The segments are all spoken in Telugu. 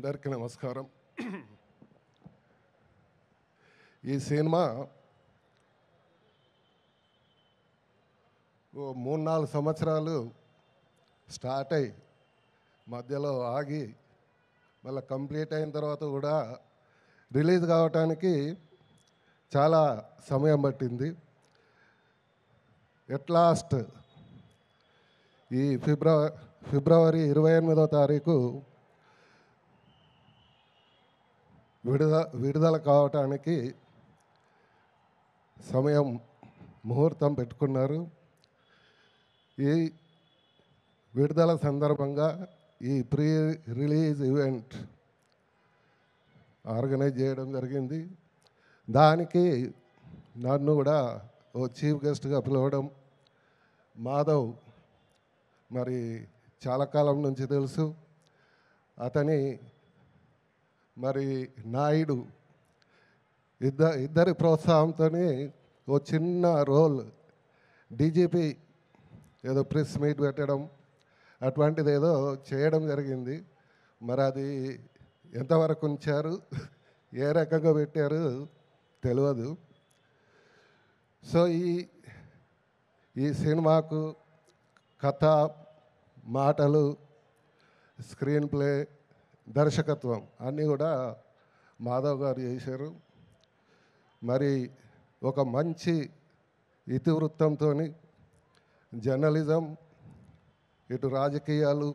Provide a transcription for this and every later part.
అందరికీ నమస్కారం. ఈ సినిమా ఓ 3-4 సంవత్సరాలు స్టార్ట్ అయ్యి మధ్యలో ఆగి మళ్ళీ కంప్లీట్ అయిన తర్వాత కూడా రిలీజ్ కావటానికి చాలా సమయం పట్టింది. ఎట్ లాస్ట్ ఈ ఫిబ్రవరి 28వ తారీఖు విడుదల కావటానికి సమయం ముహూర్తం పెట్టుకున్నారు. ఈ విడుదల సందర్భంగా ఈ ప్రీ రిలీజ్ ఈవెంట్ ఆర్గనైజ్ చేయడం జరిగింది. దానికి నన్ను కూడా ఓ చీఫ్ గెస్ట్గా పిలవడం, మాధవ్ మరి చాలా కాలం నుంచి తెలుసు, అతని మరి నాయుడు ఇద్దరి ప్రోత్సాహంతో ఓ చిన్న రోల్ డీజీపీ ఏదో ప్రెస్ మీట్ పెట్టడం అటువంటిది ఏదో చేయడం జరిగింది. మరి అది ఎంతవరకు ఉంచారు, ఏ రకంగా పెట్టారు తెలియదు. సో ఈ సినిమాకు కథ, మాటలు, స్క్రీన్ ప్లే, దర్శకత్వం అన్నీ కూడా మాధవ్ గారు చేశారు. మరి ఒక మంచి ఇతివృత్తంతో జర్నలిజం, ఇటు రాజకీయాలు,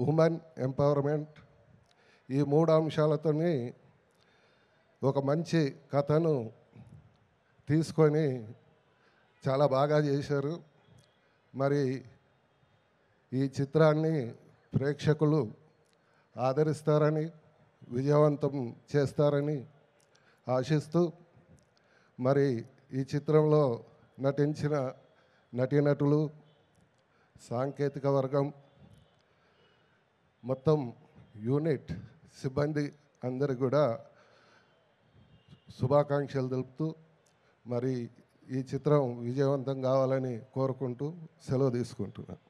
ఉమెన్ ఎంపవర్మెంట్, ఈ 3 అంశాలతో ఒక మంచి కథను తీసుకొని చాలా బాగా చేశారు. మరి ఈ చిత్రాన్ని ప్రేక్షకులు ఆదరిస్తారని, విజయవంతం చేస్తారని ఆశిస్తూ, మరి ఈ చిత్రంలో నటించిన నటీనటులు, సాంకేతిక వర్గం, మొత్తం యూనిట్ సిబ్బంది అందరికి కూడా శుభాకాంక్షలు తెలుపుతూ, మరి ఈ చిత్రం విజయవంతం కావాలని కోరుకుంటూ సెలవు తీసుకుంటున్నాను.